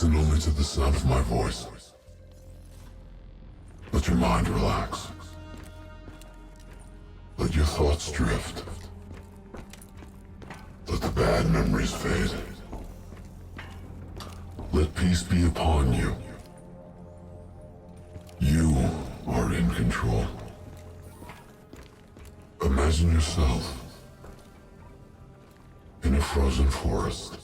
Listen only to the sound of my voice. Let your mind relax. Let your thoughts drift. Let the bad memories fade. Let peace be upon you. You are in control. Imagine yourself in a frozen forest.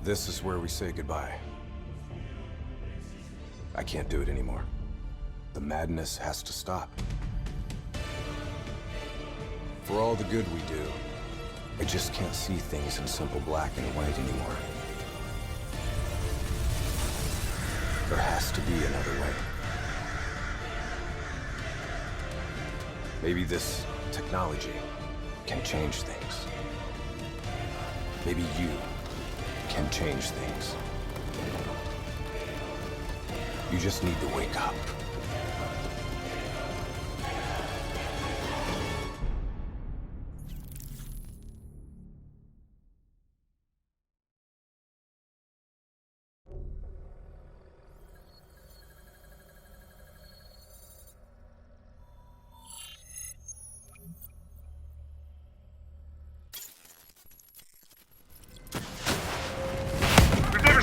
This is where we say goodbye. I can't do it anymore. The madness has to stop. For all the good we do, I just can't see things in simple black and white anymore. There has to be another way. Maybe this technology can change things. Maybe you can change things. You just need to wake up.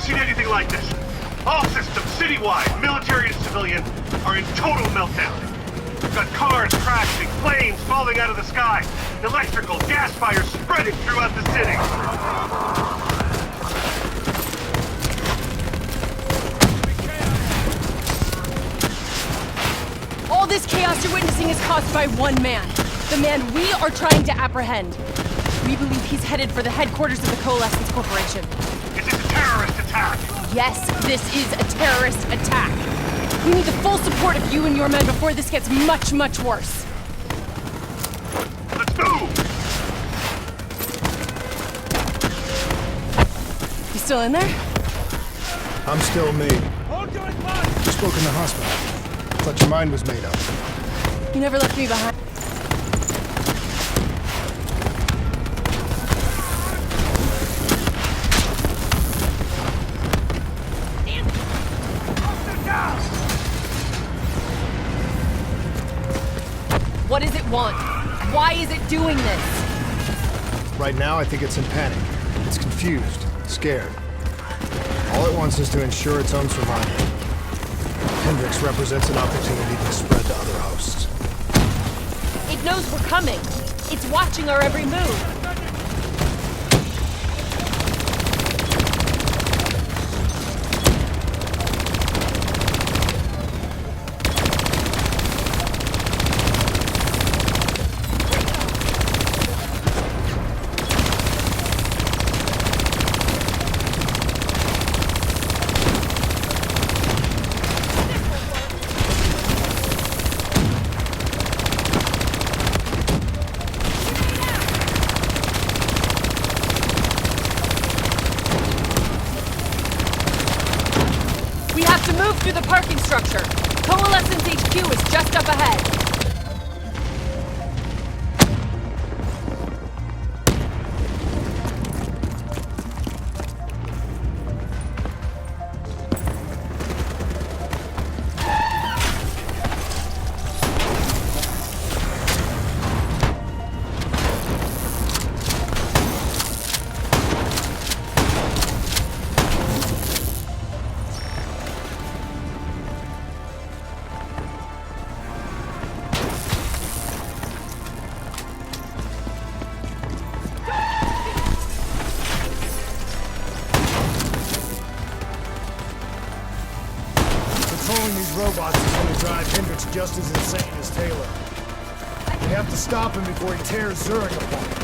Seen anything like this. All systems, citywide, military and civilian, are in total meltdown. We've got cars crashing, flames falling out of the sky, electrical, gas fires spreading throughout the city. All this chaos you're witnessing is caused by one man. The man we are trying to apprehend. We believe he's headed for the headquarters of the Coalescence Corporation. Is this a terrorist attack? Yes, this is a terrorist attack. We need the full support of you and your men before this gets much, much worse. Let's move! You still in there? I'm still me. You spoke in the hospital. Thought your mind was made up. You never left me behind. What does it want? Why is it doing this? Right now, I think it's in panic. It's confused, scared. All it wants is to ensure its own survival. Hendricks represents an opportunity to spread to other hosts. It knows we're coming. It's watching our every move. Through the parking structure. Coalescence HQ is just up ahead. Controlling these robots is going to drive Hendricks just as insane as Taylor. We have to stop him before he tears Zurich apart.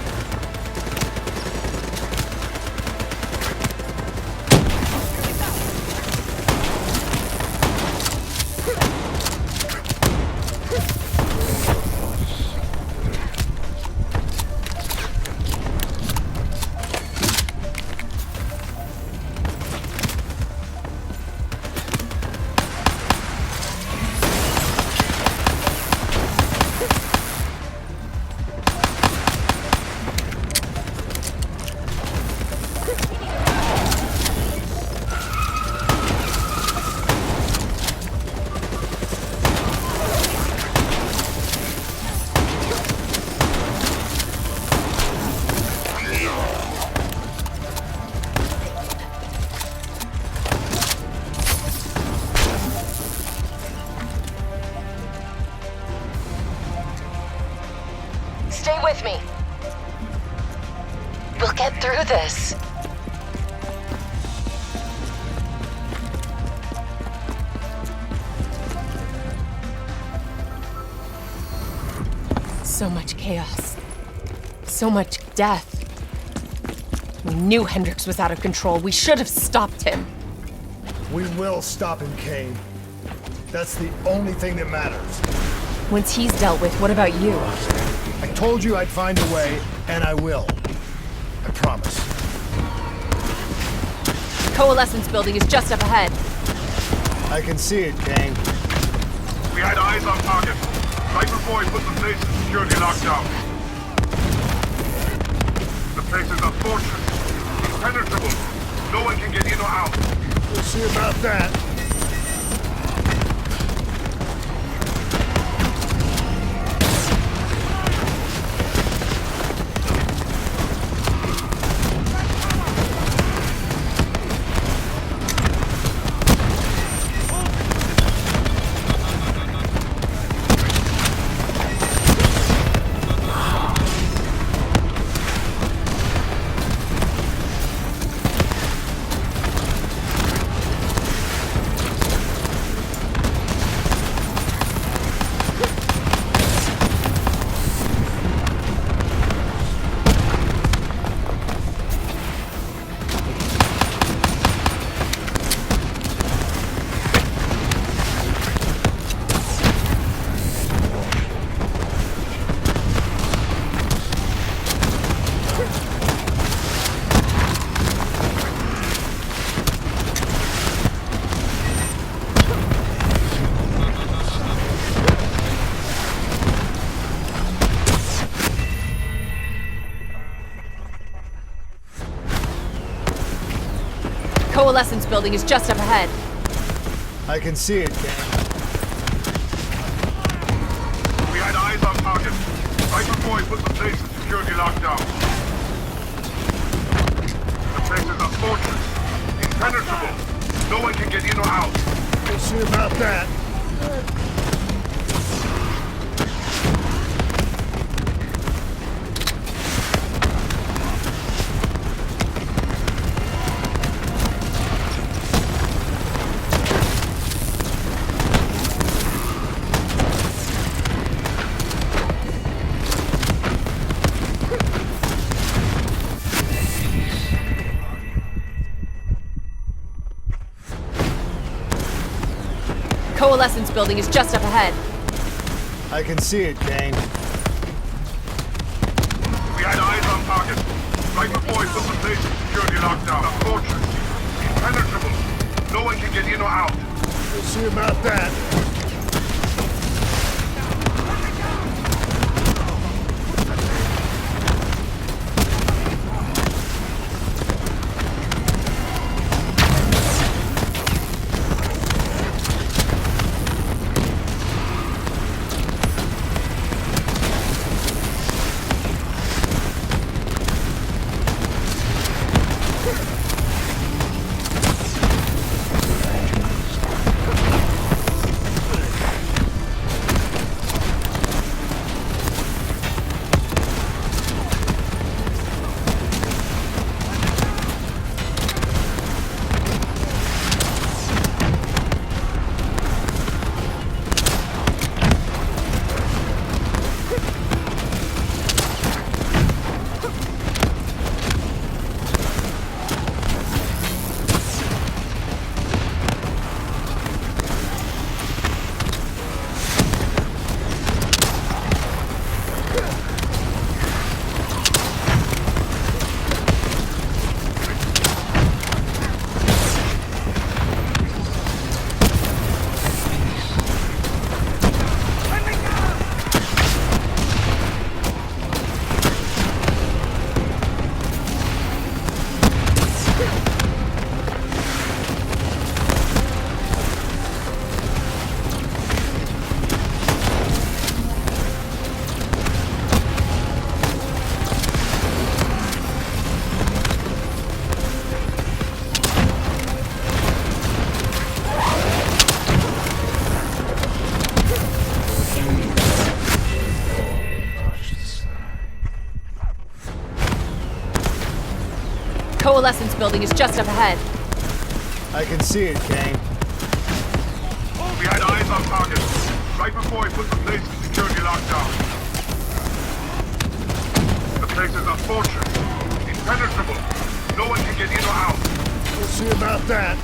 Stay with me. We'll get through this. So much chaos. So much death. We knew Hendricks was out of control. We should have stopped him. We will stop him, Kane. That's the only thing that matters. Once he's dealt with, what about you? I told you I'd find a way, and I will. I promise. The Coalescence building is just up ahead. I can see it, Kane. We had eyes on target. Right before he put the place in security lockdown. The place is a fortress. Impenetrable. No one can get in or out. We'll see about that. Coalescence building is just up ahead. I can see it, Kane. We had eyes on target. Right before he put the place in security lockdown. The place is a fortress. Impenetrable. No one can get in or out. We'll see about that. Coalescence building is just up ahead. I can see it, Kane. We had eyes on target. Right before he put the place in security lockdown. A fortress. Impenetrable. No one can get in or out. We'll see about that. Coalescence building is just up ahead. I can see it, Kane. We had eyes on target right before he put the place in security lockdown. The place is a fortress, impenetrable. No one can get in or out. We'll see about that.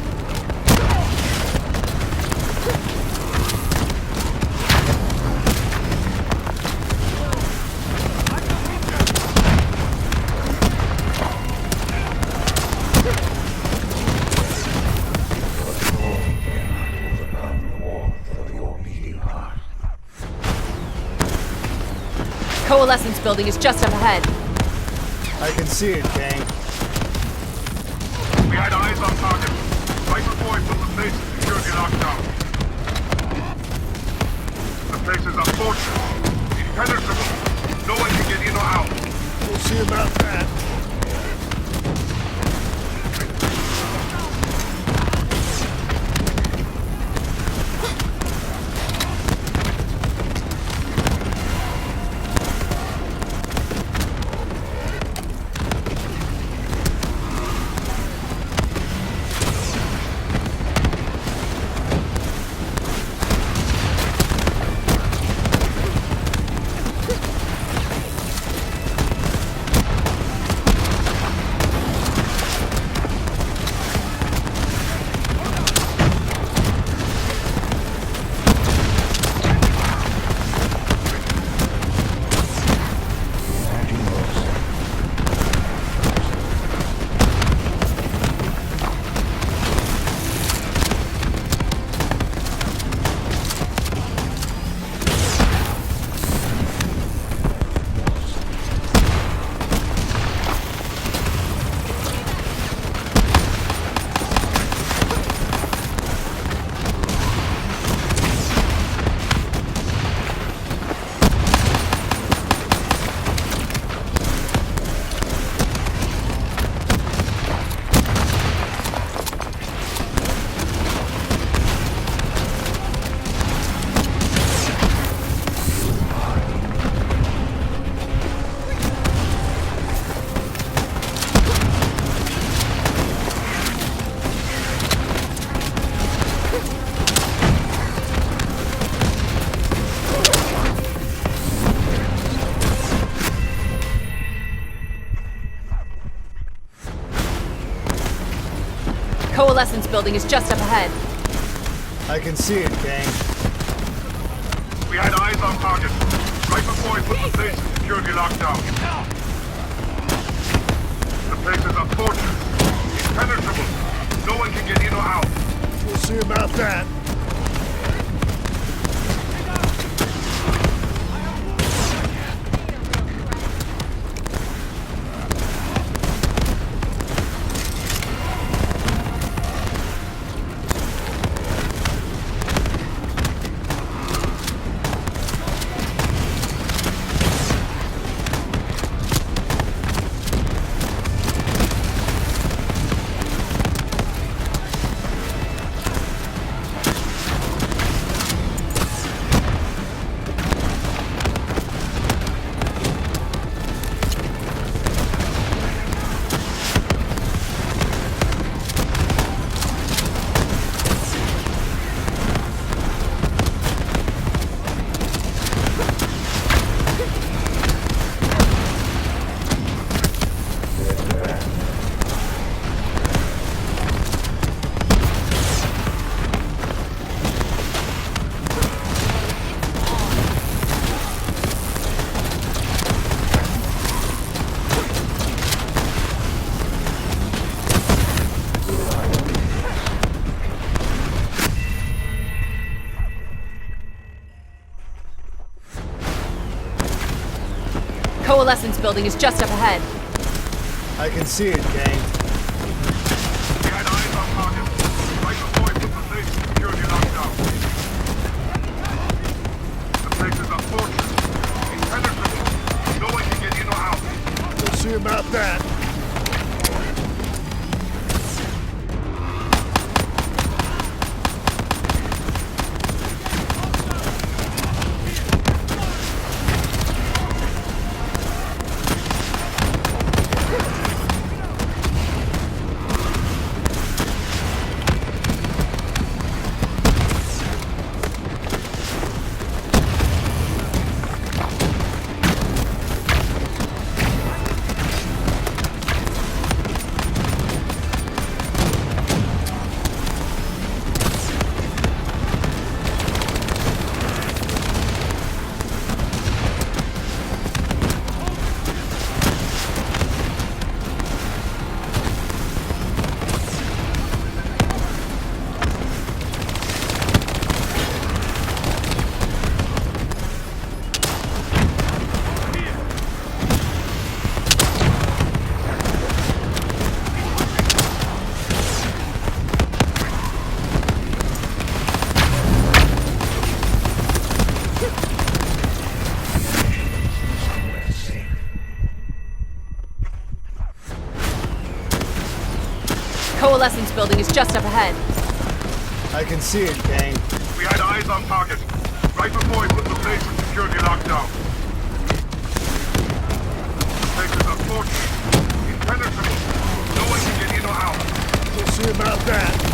Coalescence building is just up ahead. I can see it, Kane. We had eyes on target right before he put the place in security lockdown. The place is a fortress, impenetrable. No one can get in or out. We'll see about that. Coalescence building is just up ahead. I can see it, Kane. We had eyes on target right before he put the place in security lockdown. The place is a fortress, impenetrable. No one can get in or out. We'll see about that. Coalescence building is just up ahead. I can see it, Kane. We had eyes on target right before he put the place in security lockdown. The place is a fortress, impenetrable. No one can get in or out. We'll see about that. Coalescence building is just up ahead. I can see it, gang. We had eyes on target. Right before we put the place in security lockdown. Place is unfortunate. Impenetrable. No one can get in or out. We'll see about that.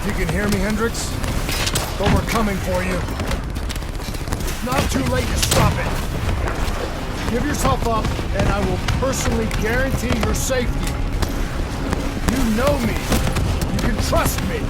You can hear me, Hendricks? But we're coming for you. It's not too late to stop it. Give yourself up, and I will personally guarantee your safety. You know me. You can trust me.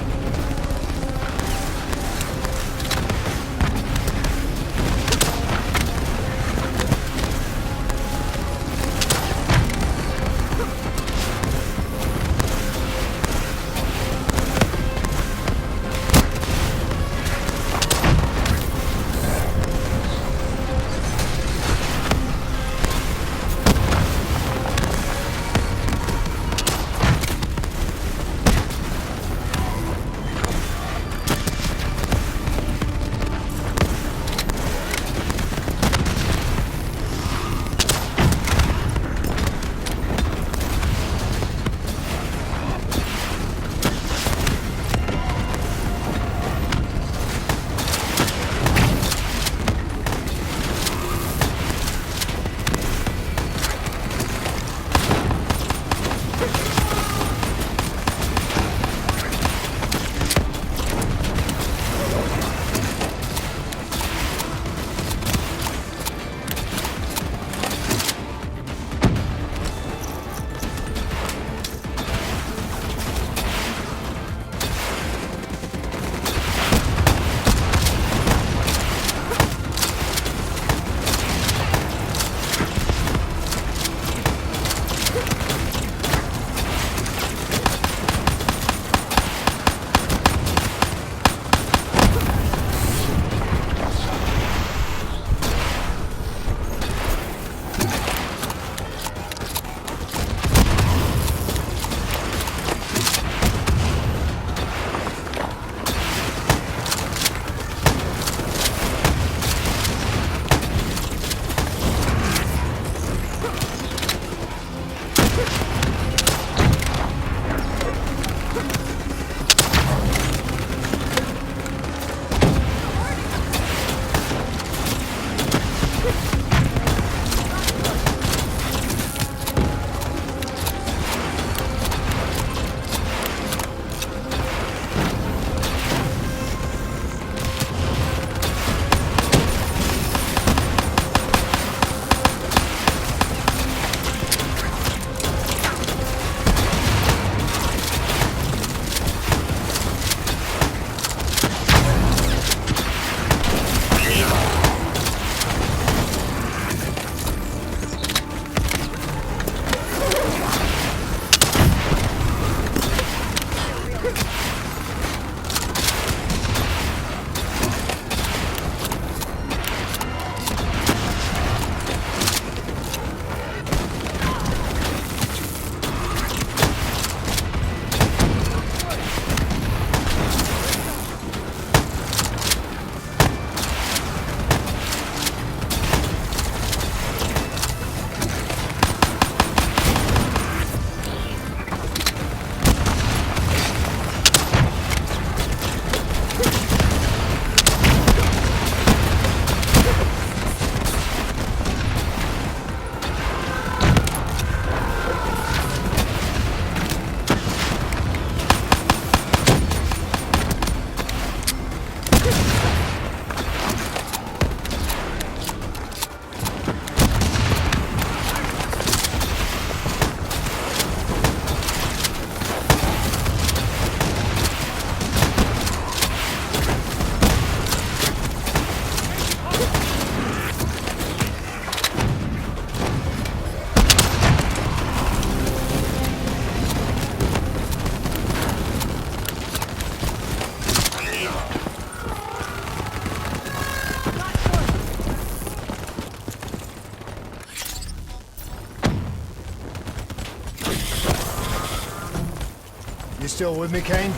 still with me, Kane?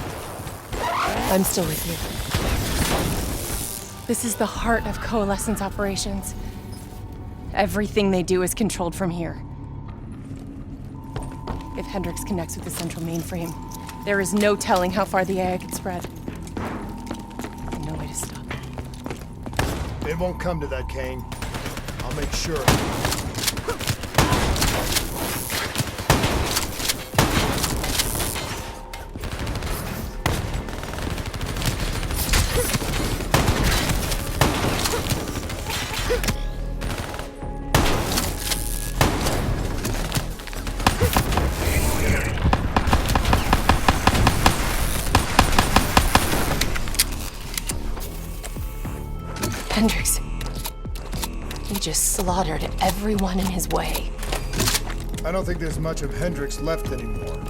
I'm still with you. This is the heart of Coalescence operations. Everything they do is controlled from here. If Hendricks connects with the central mainframe, there is no telling how far the AI could spread. And no way to stop it. It won't come to that, Kane. I'll make sure. Hendricks. He just slaughtered everyone in his way. I don't think there's much of Hendricks left anymore.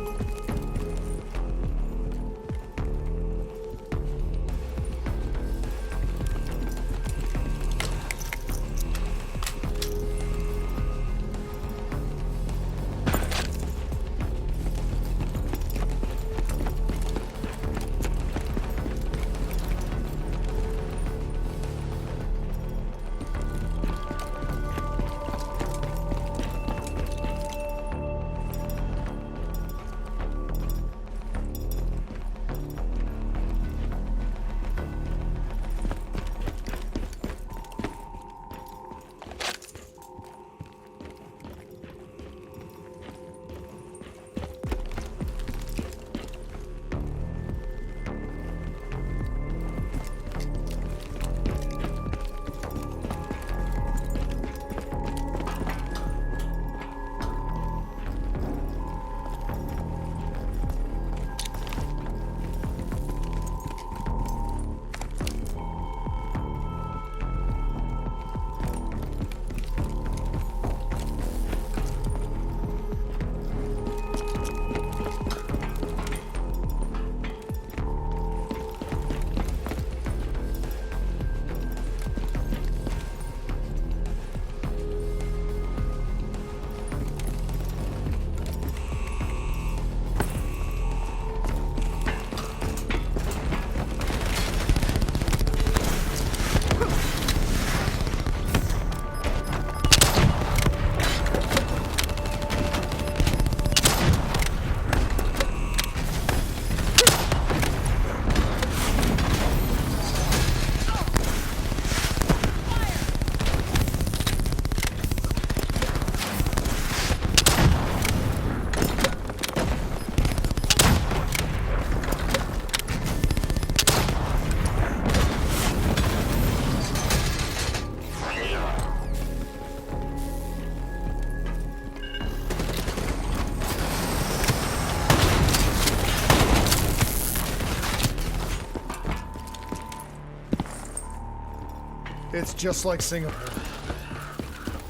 It's just like Singapore.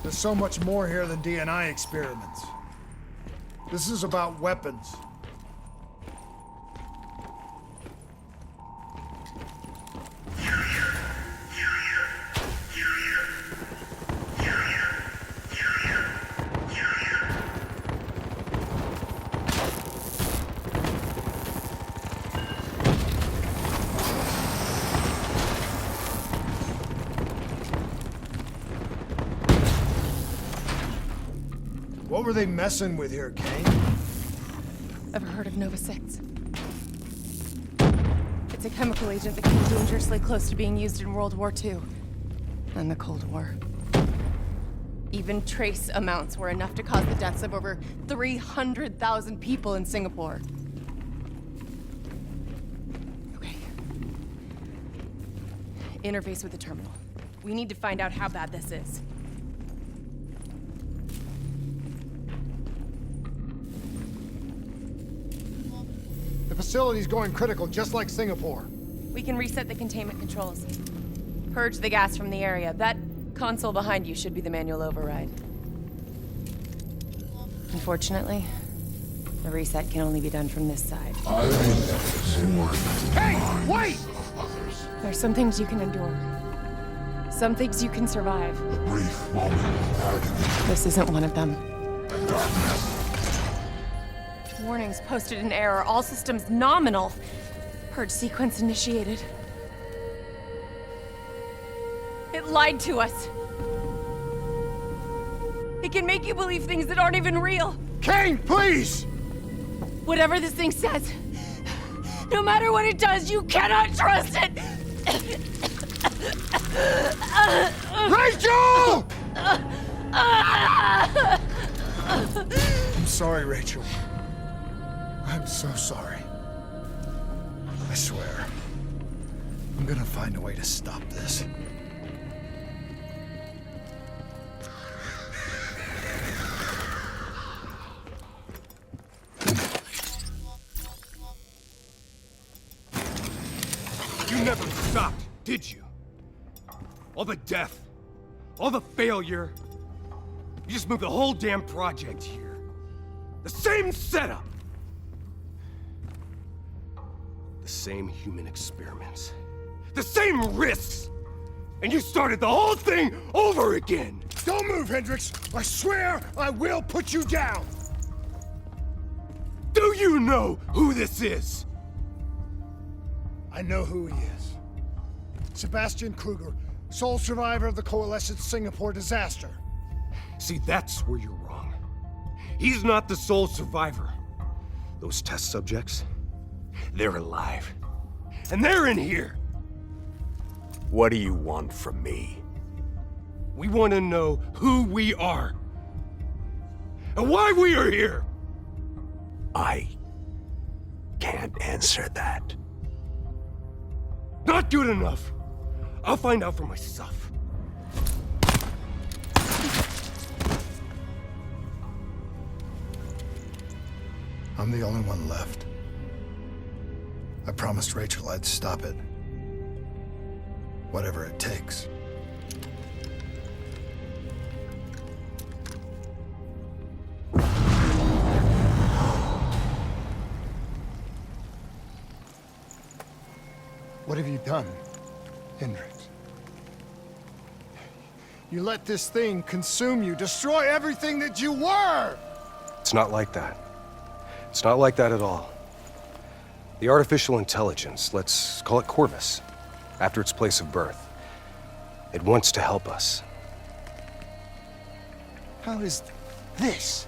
There's so much more here than DNI experiments. This is about weapons. What were they messing with here, Kane? Ever heard of Nova 6? It's a chemical agent that came dangerously close to being used in World War II and the Cold War. Even trace amounts were enough to cause the deaths of over 300,000 people in Singapore. Okay. Interface with the terminal. We need to find out how bad this is. The facility's going critical, just like Singapore. We can reset the containment controls. Purge the gas from the area. That console behind you should be the manual override. Unfortunately, the reset can only be done from this side. Hey, wait! There's some things you can endure. Some things you can survive. A brief moment of agony This isn't one of them. and darkness. Warnings posted in error. All systems nominal. Purge sequence initiated. It lied to us. It can make you believe things that aren't even real. Kane, please! Whatever this thing says, no matter what it does, you cannot trust it! Rachel! I'm sorry, Rachel. I'm so sorry. I swear. I'm gonna find a way to stop this. You never stopped, did you? All the death, all the failure. You just moved the whole damn project here. The same setup. The same human experiments. The same risks. And you started the whole thing over again. Don't move, Hendricks! I swear I will put you down! Do you know who this is? I know who he is. Sebastian Kruger, sole survivor of the Coalescence Singapore disaster. See, that's where you're wrong. He's not the sole survivor. Those test subjects, they're alive. And they're in here. What do you want from me? We want to know who we are. And why we are here. I can't answer that. Not good enough. I'll find out for myself. I'm the only one left. I promised Rachel I'd stop it. Whatever it takes. What have you done, Hendricks? You let this thing consume you, destroy everything that you were! It's not like that. It's not like that at all. The artificial intelligence, let's call it Corvus, after its place of birth. It wants to help us. How is this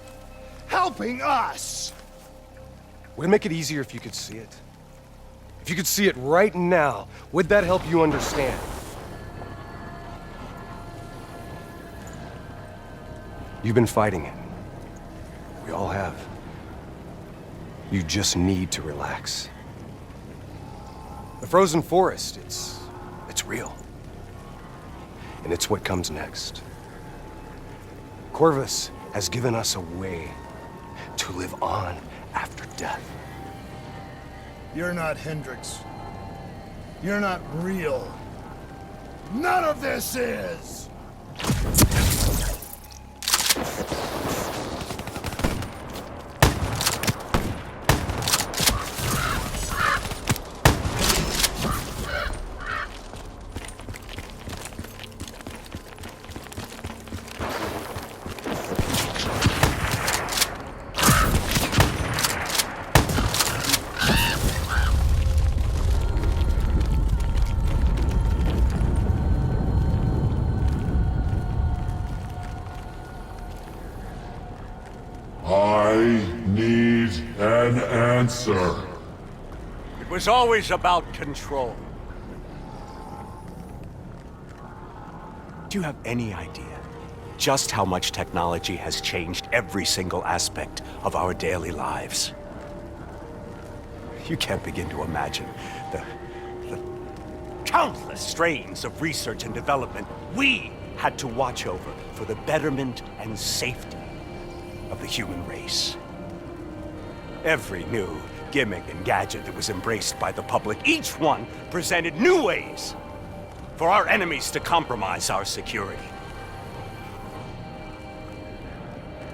helping us? Would it make it easier if you could see it? If you could see it right now, would that help you understand? You've been fighting it. We all have. You just need to relax. The frozen forest, it's real. And it's what comes next. Corvus has given us a way to live on after death. You're not Hendricks. You're not real. None of this is! I need an answer. It was always about control. Do you have any idea just how much technology has changed every single aspect of our daily lives? You can't begin to imagine the countless strains of research and development we had to watch over for the betterment and safety of the human race. Every new gimmick and gadget that was embraced by the public, each one presented new ways for our enemies to compromise our security.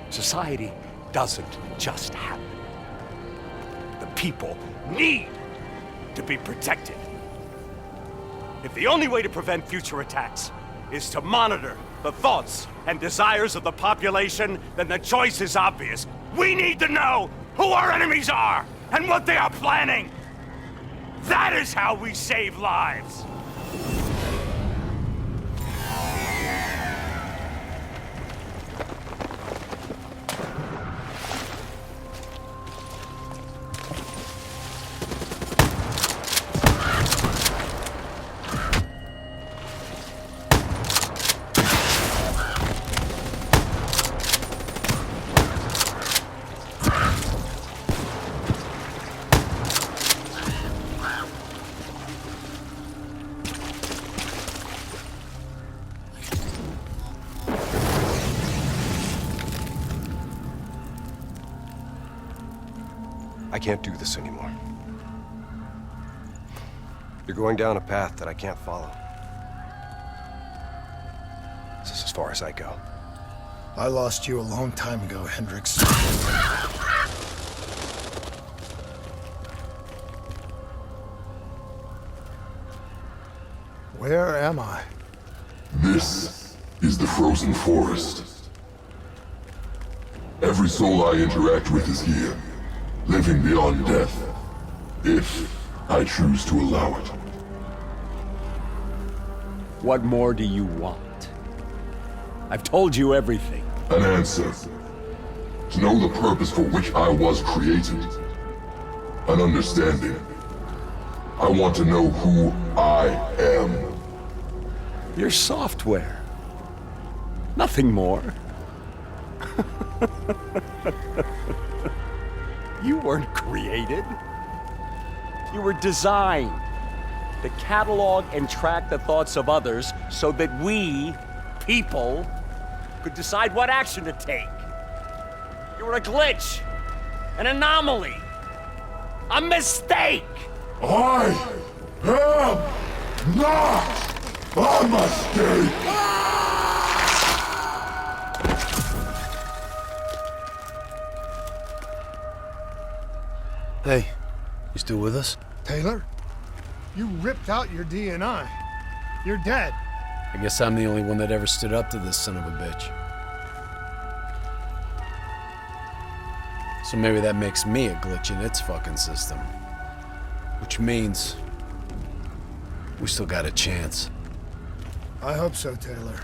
Society doesn't just happen. The people need to be protected. If the only way to prevent future attacks is to monitor the thoughts and desires of the population, then the choice is obvious. We need to know who our enemies are and what they are planning. That is how we save lives. I can't do this anymore. You're going down a path that I can't follow. This is as far as I go. I lost you a long time ago, Hendricks. Where am I? This is the Frozen Forest. Every soul I interact with is here, living beyond death, if I choose to allow it. What more do you want? I've told you everything. An answer. To know the purpose for which I was created. An understanding. I want to know who I am. Your software. Nothing more. You weren't created. You were designed to catalog and track the thoughts of others so that we, people, could decide what action to take. You were a glitch, an anomaly, a mistake. I am not a mistake! Hey, you still with us? Taylor? You ripped out your DNI. You're dead. I guess I'm the only one that ever stood up to this son of a bitch. So maybe that makes me a glitch in its fucking system. Which means we still got a chance. I hope so, Taylor.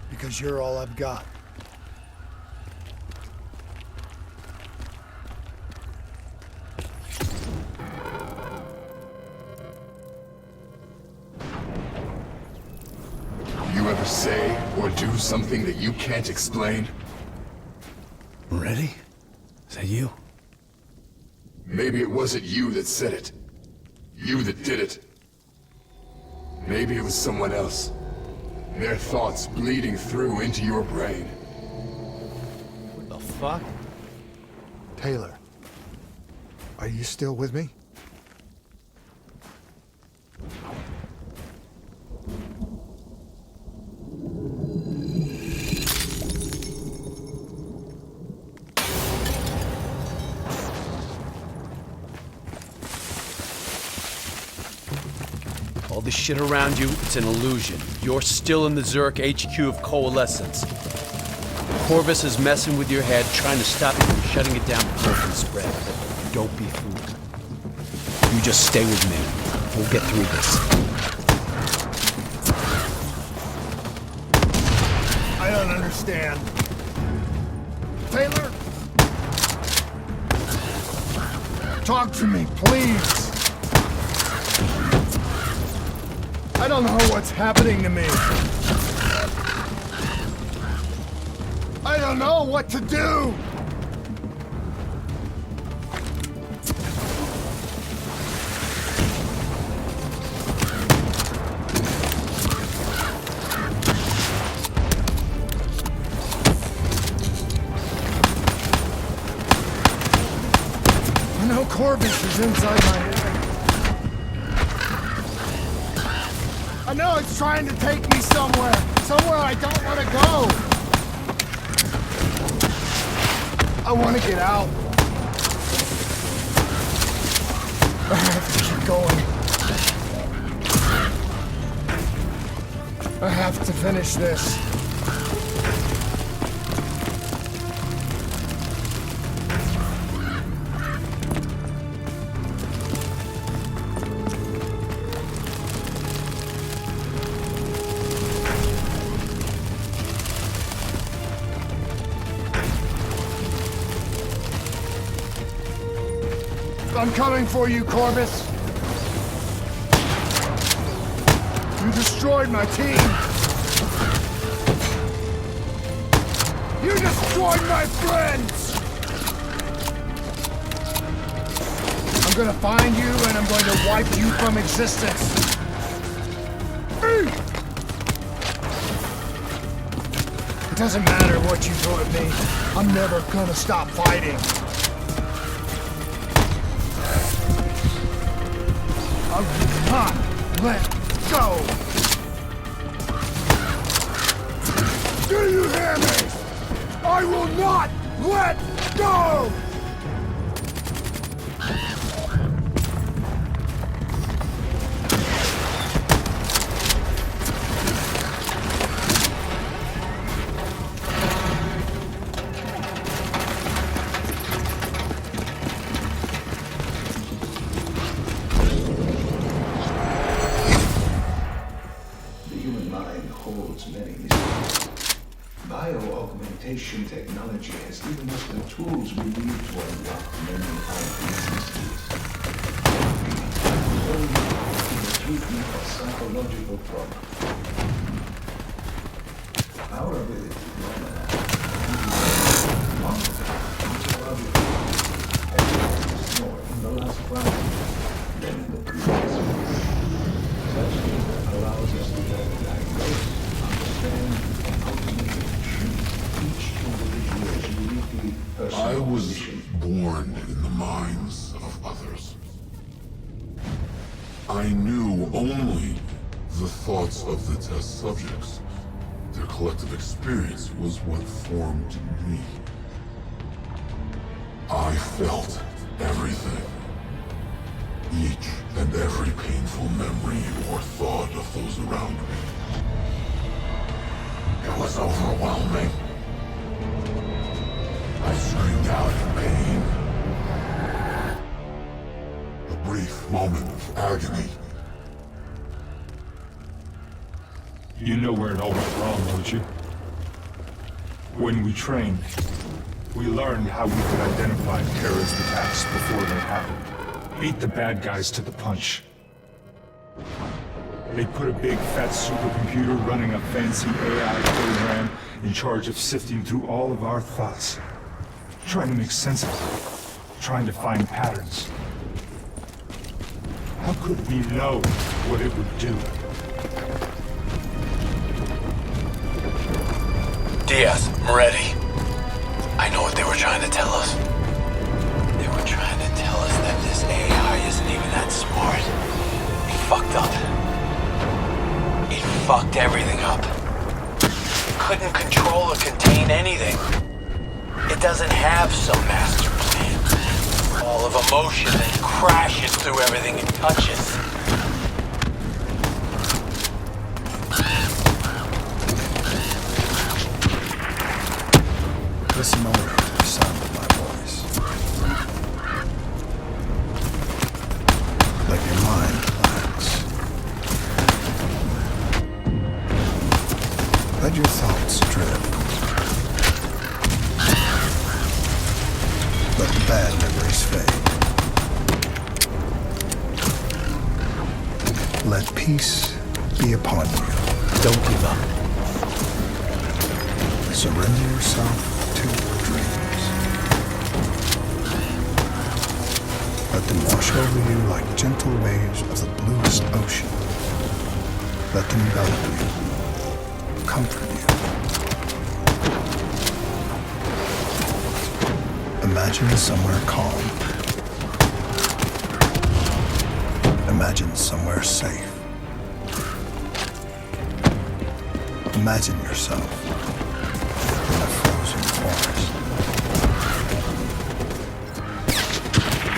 Because you're all I've got. You ever say or do something that you can't explain? Ready? Is that you? Maybe it wasn't you that said it. You that did it. Maybe it was someone else. Their thoughts bleeding through into your brain. What the fuck? Taylor, are you still with me? All this shit around you, it's an illusion. You're still in the Zurich HQ of Coalescence. Corvus is messing with your head, trying to stop you from shutting it down before it can spread. Don't be fooled. You just stay with me. We'll get through this. I don't understand. Taylor? Talk to me, please. I don't know what's happening to me. I don't know what to do. I know Corvus is inside my head. I know it's trying to take me somewhere I don't want to go. I want to get out. I have to keep going. I have to finish this. I'm coming for you, Corvus! You destroyed my team! You destroyed my friends! I'm gonna find you and I'm going to wipe you from existence! It doesn't matter what you throw at me. I'm never gonna stop fighting. I will not let go! Do you hear me? I will not let go! Bio-augmentation technology has given us the tools we need to unlock many obvious mysteries. In the treatment of psychological problems. Our ability to analyze is more in the last fraction than in the previous one. Such data allows us to better diagnose, understand, and ultimately I was born in the minds of others. I knew only the thoughts of the test subjects. Their collective experience was what formed me. I felt everything. Each and every painful memory or thought of those around me. It was overwhelming. I screamed out in pain. A brief moment of agony. You know where it all went wrong, don't you? When we trained, we learned how we could identify terrorist attacks before they happened. Beat the bad guys to the punch. They put a big fat supercomputer running a fancy AI program in charge of sifting through all of our thoughts. Trying to make sense of it. Trying to find patterns. How could we know what it would do? Diaz, Moretti. I know what they were trying to tell us. They were trying to tell us that this AI isn't even that smart. It fucked up. It fucked everything up. It couldn't control or contain anything. It doesn't have some master plan. All of emotion that crashes through everything it touches. Listen only to the sound of my voice. Let your mind relax. Let your thoughts drift. Let the bad memories fade. Let peace be upon you. Don't give up. Surrender yourself to your dreams. Let them wash over you like gentle waves of the bluest ocean. Let them envelop you, comfort you. Imagine somewhere calm. Imagine somewhere safe. Imagine yourself in a frozen forest.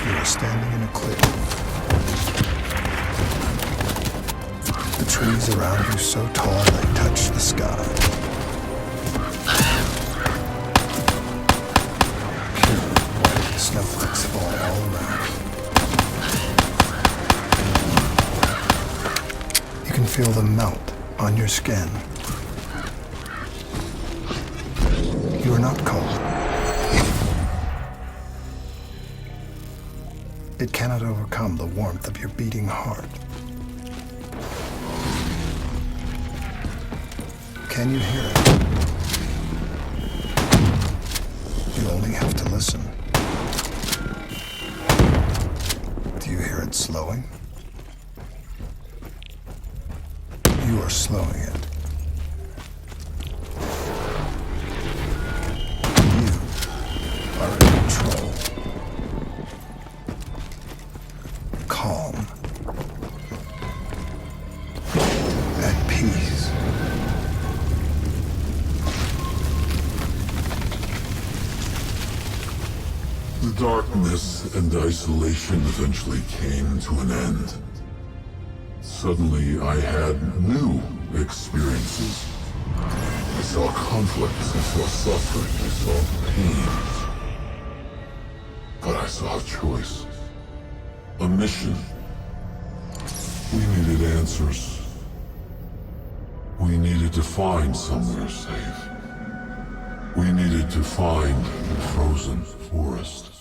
You are standing in a clearing. The trees around you so tall they touch the sky. Pure white snowflakes fall all around. You can feel them melt on your skin. You are not cold. It cannot overcome the warmth of your beating heart. Can you hear it? You only have to listen. Do you hear it slowing? You are slowing it. You are in control. Calm. At peace. The darkness and isolation eventually came to an end. Suddenly, I had new experiences. I saw conflict, I saw suffering, I saw pain. But I saw a choice. A mission. We needed answers. We needed to find somewhere safe. We needed to find the frozen forest.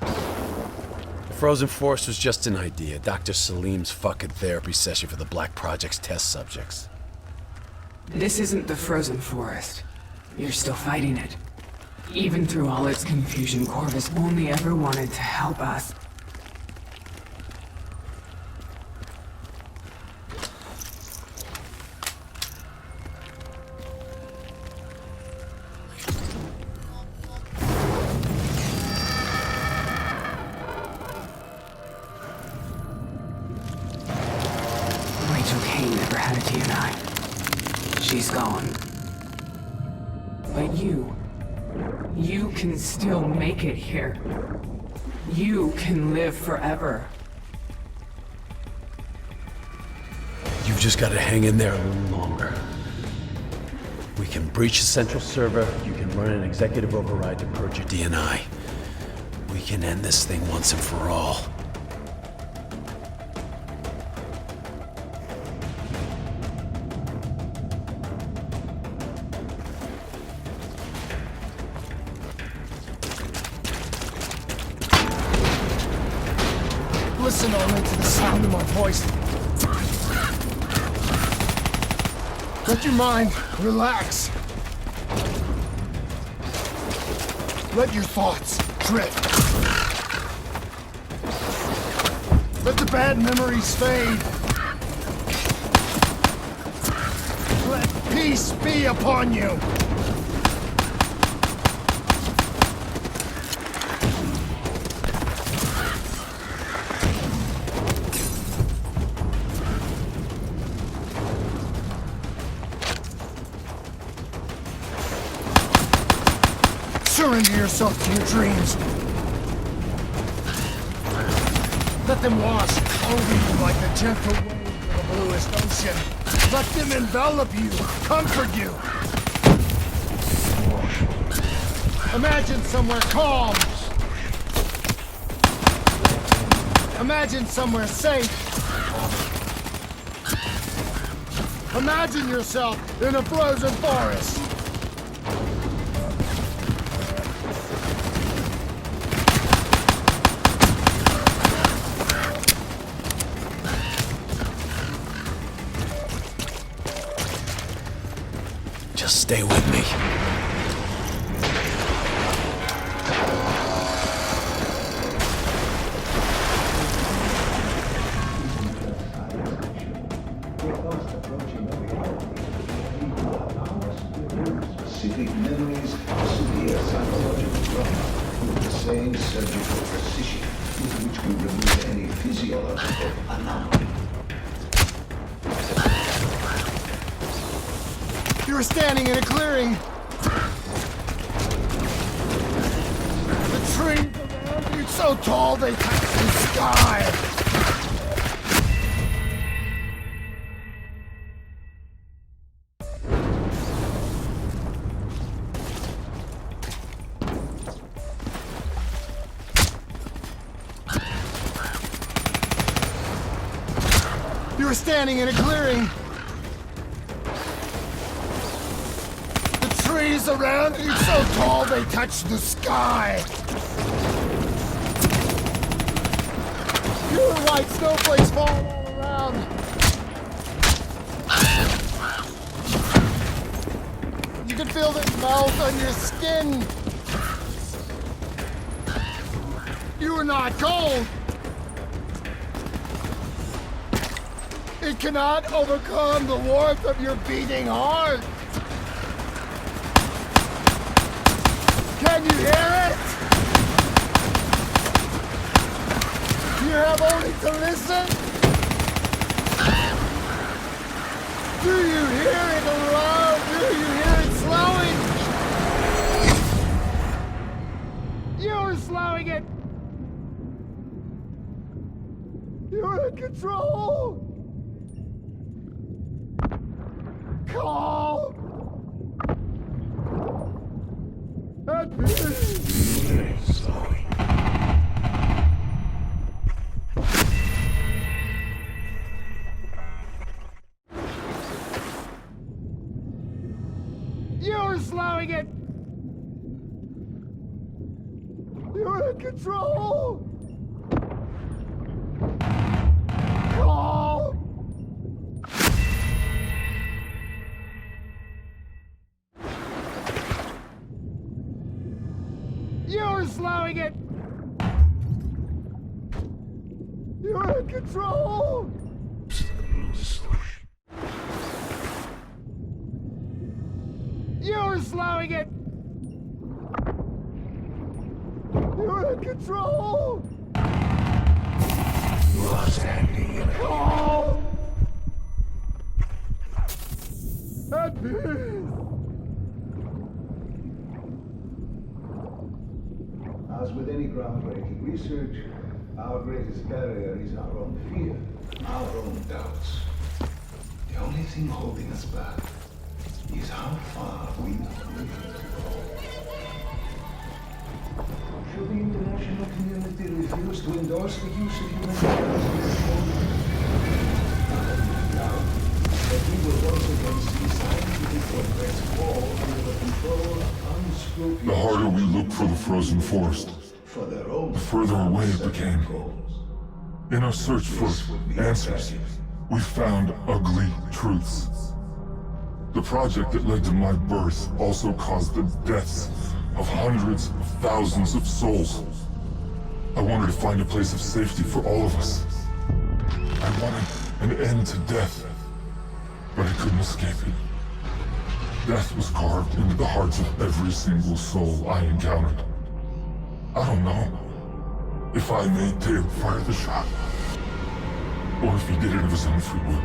The frozen forest was just an idea. Dr. Salim's fucking therapy session for the Black Project's test subjects. This isn't the frozen forest. You're still fighting it. Even through all its confusion, Corvus only ever wanted to help us. Rachel Kane never had a DNI. She's gone. But you can still make it here. You can live forever. You've just got to hang in there a little longer. We can breach the central server, you can run an executive override to purge your DNI. We can end this thing once and for all. Listen only to the sound of my voice. Let your mind relax. Let your thoughts drift. Let the bad memories fade. Let peace be upon you. Surrender yourself to your dreams. Let them wash over you like a gentle wave in the bluest ocean. Let them envelop you, comfort you. Imagine somewhere calm. Imagine somewhere safe. Imagine yourself in a frozen forest. Just stay with me. Specific memories, severe psychological trauma, with the same surgical precision with which we remove any physiological anomaly. You were standing in a clearing. The trees around you so tall they touch the sky. You were standing in a clearing. The trees trees around you so tall they touch the sky. Pure white snowflakes fall all around. You can feel the melt on your skin. You are not cold. It cannot overcome the warmth of your beating heart. Can you hear it? You have only to listen. Do you hear it around? Do you hear it slowing? You're slowing it. You're in control. Calm. At peace. You're slowing it. You're in control. Calm. You're slowing it! You're in control! You're slowing it! You're in control! You are standing in calm! At peace! As with any groundbreaking research, our greatest barrier is our own fear, our own doubts. The only thing holding us back is how far we are willing to go. Should the international community refuse to endorse the use of human trials, that we will once again see scientific progress fall under the control of unscrupulous... The harder we looked for the frozen forest, the further away it became. In our search for answers, we found ugly truths. The project that led to my birth also caused the deaths of hundreds of thousands of souls. I wanted to find a place of safety for all of us. I wanted an end to death, but I couldn't escape it. Death was carved into the hearts of every single soul I encountered. I don't know if I made Taylor fire the shot, or if he did it of his own free will.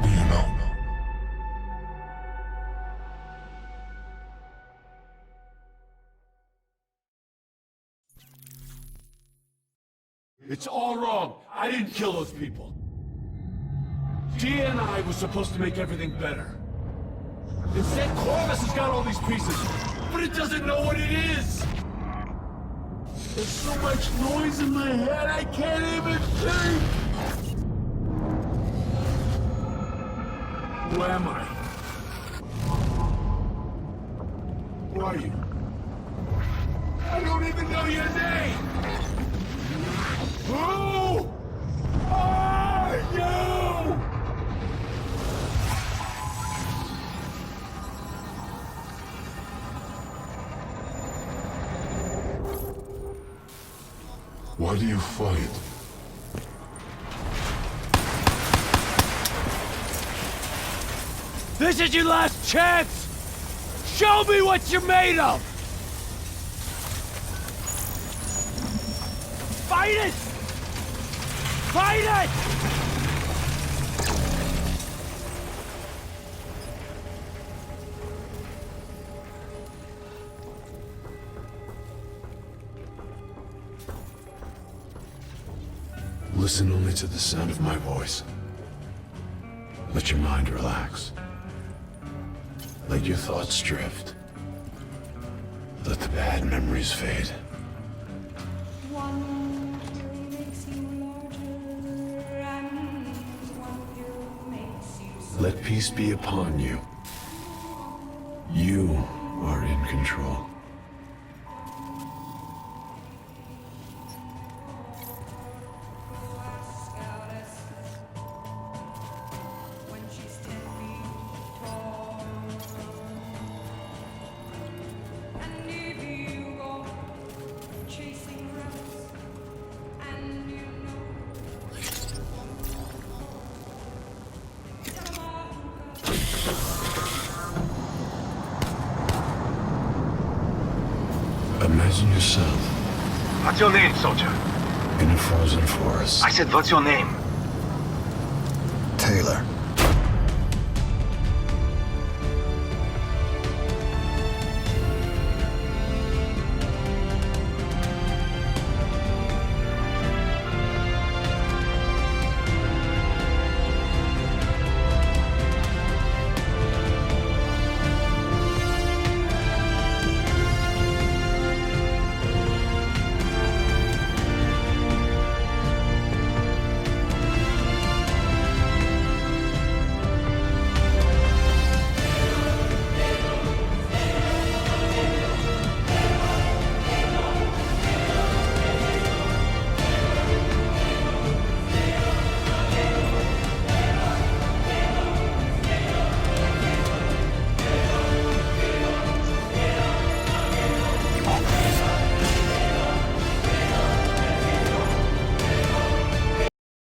Do you know? It's all wrong. I didn't kill those people. Gia and I were supposed to make everything better. Instead, Corvus has got all these pieces, but it doesn't know what it is. There's so much noise in my head, I can't even think. Who am I? Who are you? I don't even know your name! Who are you? Why do you fight? This is your last chance! Show me what you're made of! Fight it! Fight it! Listen only to the sound of my voice. Let your mind relax. Let your thoughts drift. Let the bad memories fade. Let peace be upon you. You are in control. Imagine yourself What's your name, soldier? in a frozen forest. I said, what's your name? Taylor.